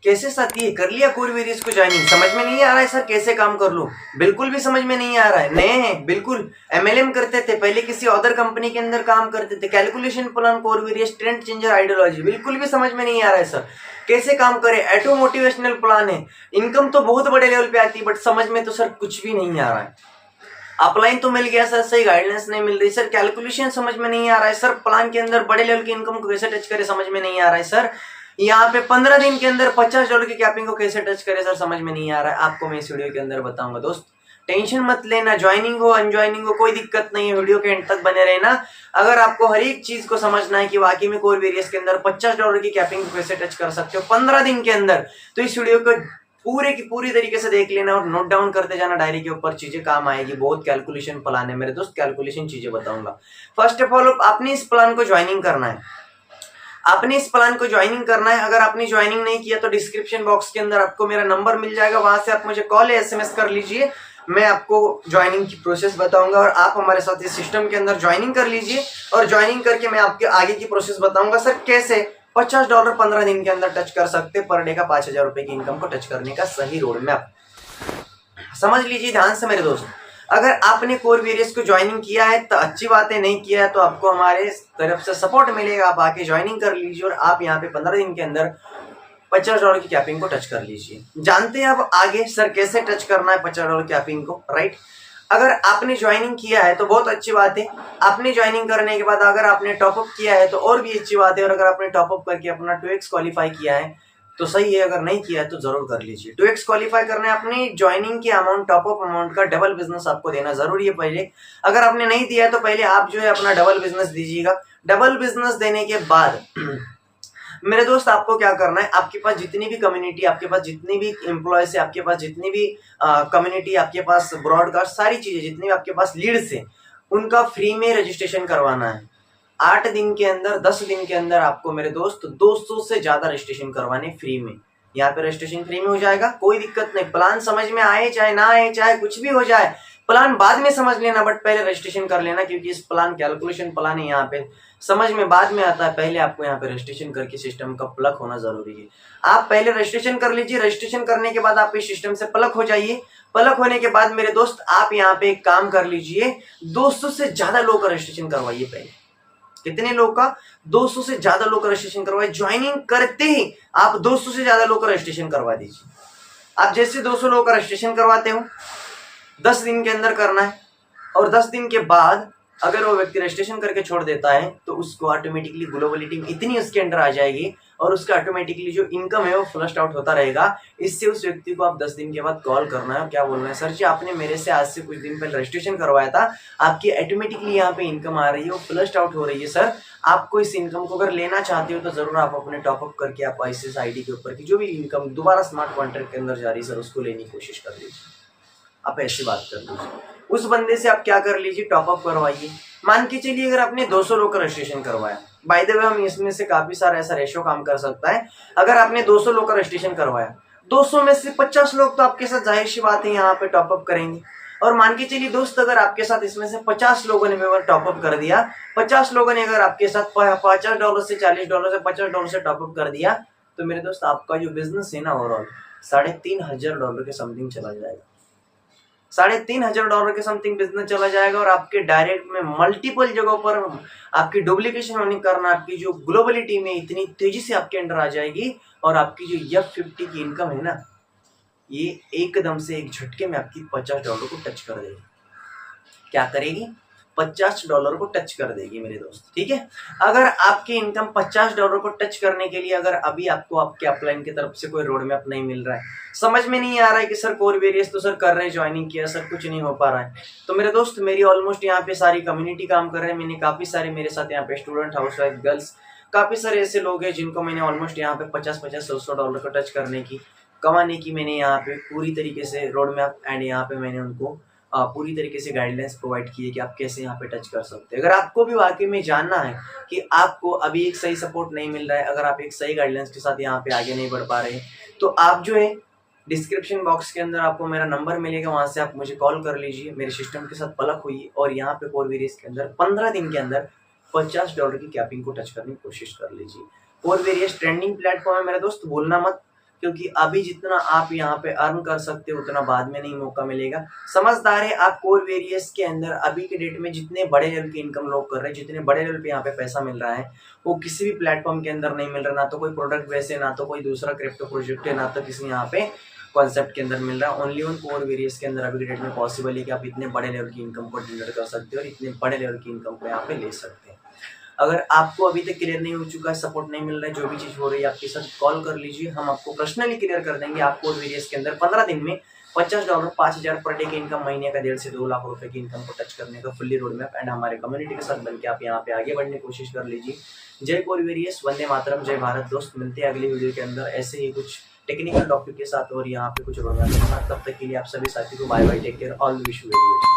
कैसे साथी है कर लिया कोर वेरियस को ज्वाइनिंग, समझ में नहीं आ रहा है सर कैसे काम कर लूं, बिल्कुल भी समझ में नहीं आ रहा है, नए हैं बिल्कुल। एमएलएम करते थे पहले, किसी अदर कंपनी के अंदर काम करते थे, calculation plan core various trend changer ideology, बिल्कुल भी समझ में नहीं आ रहा है सर कैसे काम करे। एटो मोटिवेशनल प्लान है, इनकम तो बहुत बड़े लेवल पे आती है बट समझ में तो सर कुछ भी नहीं आ रहा है। अपलाइन तो मिल गया सर, सही गाइडेंस नहीं मिल रही सर, कैलकुलेशन समझ में नहीं आ रहा है सर, प्लान के अंदर बड़े लेवल की इनकम को कैसे टच करे समझ में नहीं आ रहा है सर, यहाँ पे 15 दिन के अंदर $50 की कैपिंग को कैसे टच करे सर समझ में नहीं आ रहा है। आपको मैं इस वीडियो के अंदर बताऊंगा दोस्त, टेंशन मत लेना, ज्वाइनिंग हो अनज्वाइनिंग हो कोई दिक्कत नहीं है, वीडियो के एंड तक बने रहना। अगर आपको हर एक चीज को समझना है कि वाकई में कोर वेरियस के अंदर $50 की कैपिंग को कैसे टच कर सकते हो 15 दिन के अंदर, तो इस वीडियो को पूरे की पूरी तरीके से देख लेना और नोट डाउन करते जाना डायरी के ऊपर, चीजें काम आएगी। बहुत कैलकुलेशन प्लान है मेरे दोस्त, कैलकुलेशन चीजें बताऊंगा। फर्स्ट ऑफ ऑल आपने इस प्लान को ज्वाइनिंग करना है, आपने इस प्लान को ज्वाइनिंग करना है। अगर आपने ज्वाइनिंग नहीं किया तो डिस्क्रिप्शन बॉक्स के अंदर आपको मेरा नंबर मिल जाएगा, वहां से आप मुझे कॉल या एसएमएस कर लीजिए, मैं आपको ज्वाइनिंग की प्रोसेस बताऊंगा और आप हमारे साथ इस सिस्टम के अंदर ज्वाइनिंग कर लीजिए। और ज्वाइनिंग करके मैं आपके आगे की प्रोसेस बताऊंगा सर कैसे $50 15 दिन के अंदर टच कर सकते, पर डे का 5,000 रुपए की इनकम को टच करने का सही रोड मैप समझ लीजिए ध्यान से मेरे दोस्त। अगर आपने कोर वेरियस को ज्वाइनिंग किया है तो अच्छी बात है, नहीं किया है तो आपको हमारे तरफ से सपोर्ट मिलेगा, आप आके ज्वाइनिंग कर लीजिए और आप यहाँ पे 15 दिन के अंदर $50 की कैपिंग को टच कर लीजिए। जानते हैं अब आगे सर कैसे टच करना है $50 कैपिंग को, राइट। अगर आपने ज्वाइनिंग किया है तो बहुत अच्छी बात है, आपने ज्वाइनिंग करने के बाद अगर आपने टॉपअप किया है तो और भी अच्छी बात है, और अगर आपने टॉपअप करके अपना 2x क्वालिफाई किया है तो सही है, अगर नहीं किया है तो जरूर कर लीजिए। 2x क्वालिफाई करने अपनी ज्वाइनिंग की अमाउंट टॉपअप अमाउंट का डबल बिजनेस आपको देना जरूरी है पहले। अगर आपने नहीं दिया है तो पहले आप जो है अपना डबल बिजनेस दीजिएगा। डबल बिजनेस देने के बाद मेरे दोस्त आपको क्या करना है, आपके पास जितनी भी कम्युनिटी, आपके पास जितनी भी एम्प्लॉयज है, आपके पास जितनी भी कम्युनिटी, आपके पास ब्रॉडकास्ट, सारी चीजें जितनी भी आपके पास लीड्स है उनका फ्री में रजिस्ट्रेशन करवाना है। 8 दिन के अंदर 10 दिन के अंदर आपको मेरे दोस्त 200 से ज्यादा रजिस्ट्रेशन करवाने फ्री में। यहाँ पे रजिस्ट्रेशन फ्री में हो जाएगा, कोई दिक्कत नहीं। प्लान समझ में आए चाहे ना आए, चाहे कुछ भी हो जाए, प्लान बाद में समझ लेना बट पहले रजिस्ट्रेशन कर लेना, क्योंकि इस प्लान कैलकुलेशन प्लान है, यहाँ पे समझ में बाद में आता है, पहले आपको यहाँ पे रजिस्ट्रेशन करके सिस्टम का प्लग होना जरूरी है। आप पहले रजिस्ट्रेशन कर लीजिए, रजिस्ट्रेशन करने के बाद आप इस सिस्टम से प्लग हो जाइए। प्लग होने के बाद मेरे दोस्त आप यहाँ पे एक काम कर लीजिए, 200 से ज्यादा लोग का रजिस्ट्रेशन करवाइए पहले। कितने लोग का? 200 से ज्यादा लोग का रजिस्ट्रेशन करवाइए। ज्वाइनिंग करते ही आप 200 से ज्यादा लोग का रजिस्ट्रेशन करवा दीजिए। आप जैसे 200 लोग का रजिस्ट्रेशन करवाते हो 10 दिन के अंदर करना है, और 10 दिन के बाद अगर वो व्यक्ति रजिस्ट्रेशन करके छोड़ देता है तो उसको ऑटोमेटिकली ग्लोबलिटी इतनी उसके अंदर आ जाएगी और उसका ऑटोमेटिकली जो इनकम है वो फ्लश आउट होता रहेगा। इससे उस व्यक्ति को आप 10 दिन के बाद कॉल करना है और क्या बोलना है, सर जी आपने मेरे से आज से कुछ दिन पहले रजिस्ट्रेशन करवाया था, आपकी ऑटोमेटिकली यहाँ पे इनकम आ रही है, वो फ्लश आउट हो रही है सर, आपको इस इनकम को अगर लेना चाहते हो तो जरूर आप अपने टॉपअप करके आप आईसीआईसीआई आईडी के ऊपर की जो भी इनकम दोबारा स्मार्ट कॉन्ट्रैक्ट के अंदर जा रही है सर उसको लेने की कोशिश कर लीजिए। आप ऐसी बात कर लीजिए, उस बंदे से आप क्या कर लीजिए, टॉपअप करवाइए। मान के चलिए अगर आपने 200 लोग का रजिस्ट्रेशन करवाया, बाय द वे हम इसमें से काफी सारा ऐसा रेशियो काम कर सकता है। अगर आपने 200 लोग का रजिस्ट्रेशन करवाया, 200 में से 50 लोग तो आपके साथ जाहिर सी बात है यहाँ पे टॉपअप करेंगे। और मान के चलिए दोस्त अगर आपके साथ इसमें से 50 लोगों ने टॉपअप कर दिया, 50 लोगों ने अगर आपके साथ $50 से $40 से $50 से टॉपअप कर दिया, तो मेरे दोस्त आपका जो बिजनेस है ना ओवरऑल $3,500 के समथिंग चला जाएगा। $3,500 के समथिंग बिजनेस चला जाएगा और आपके डायरेक्ट में मल्टीपल जगहों पर आपकी डुप्लीकेशन होने के कारण आपकी जो ग्लोबलिटी में इतनी तेजी से आपके अंडर आ जाएगी और आपकी जो F50 की इनकम है ना, ये एकदम से एक झटके में आपकी $50 को टच कर देगी। क्या करेगी? $50 को टच कर देगी मेरे दोस्त, ठीक है। अगर आपकी इनकम $50 को टच करने के लिए अगर अभी आपको आपके अपलाइन की तरफ से कोई रोड मैप नहीं मिल रहा है, समझ में नहीं आ रहा है कि सर कोर वेरियस तो सर कर रहे हैं, ज्वाइनिंग किया सर कुछ नहीं हो पा रहा है, तो मेरे दोस्त मेरी ऑलमोस्ट यहाँ पे सारी कम्युनिटी काम कर रहे हैं। मैंने काफी सारे मेरे साथ यहाँ पे स्टूडेंट, हाउस वाइफ, गर्ल्स, काफी सारे ऐसे लोग हैं जिनको मैंने ऑलमोस्ट यहाँ पे $50-100 को टच करने की, कमाने की मैंने यहाँ पे पूरी तरीके से रोड मैप एंड यहाँ पे मैंने उनको पूरी तरीके से गाइडलाइंस प्रोवाइड की है कि आप कैसे यहाँ पे टच कर सकते हैं। अगर आपको भी वाकई में जानना है कि आपको अभी एक सही सपोर्ट नहीं मिल रहा है, अगर आप एक सही गाइडलाइंस के साथ यहाँ पे आगे नहीं बढ़ पा रहे हैं, तो आप जो है डिस्क्रिप्शन बॉक्स के अंदर आपको मेरा नंबर मिलेगा, वहां से आप मुझे कॉल कर लीजिए, मेरे सिस्टम के साथ पलक हुई और यहाँ पे कोर वेरियस के अंदर 15 दिन के अंदर $50 की कैपिंग को टच करने की कोशिश कर लीजिए। कोर वेरियस ट्रेंडिंग प्लेटफॉर्म है मेरे दोस्त, भूलना मत। क्योंकि अभी जितना आप यहाँ पे अर्न कर सकते हो उतना बाद में नहीं मौका मिलेगा। समझदार है आप। कोर वेरियस के अंदर अभी के डेट में जितने बड़े लेवल की इनकम लोग कर रहे हैं, जितने बड़े लेवल पे यहाँ पे पैसा मिल रहा है, वो किसी भी प्लेटफॉर्म के अंदर नहीं मिल रहा। ना तो कोई प्रोडक्ट बेस है, ना तो कोई दूसरा क्रिप्टो प्रोजेक्ट है, ना तो किसी यहाँ पे कॉन्सेप्ट के अंदर मिल रहा है। ओनली ऑन कोर वेरियस के अंदर अभी के डेट में पॉसिबल है कि आप इतने बड़े लेवल की इनकम को जनरेट कर सकते हो और इतने बड़े लेवल की इनकम को यहाँ पे ले सकते हैं। अगर आपको अभी तक क्लियर नहीं हो चुका है, सपोर्ट नहीं मिल रहा है, जो भी चीज़ हो रही है आपके साथ, कॉल कर लीजिए, हम आपको पर्सनली क्लियर कर देंगे। आपको वेरियस के अंदर 15 दिन में $50 5,000 पर डे की इनकम, महीने का 1.5 से 2 लाख रुपए की इनकम को टच करने का फुल्ली रोड मैप एंड हमारे कम्युनिटी के साथ बनके आप यहाँ पे आगे बढ़ने की कोशिश कर लीजिए। जय कोर वेरियस, वंदे मातरम, जय भारत दोस्त। मिलते हैं अगली वीडियो के अंदर ऐसे ही कुछ टेक्निकल टॉपिक के साथ और यहाँ पे कुछ रोडमैप के साथ। तब तक के लिए आप सभी साथी को bye bye, take care, all wish you very much.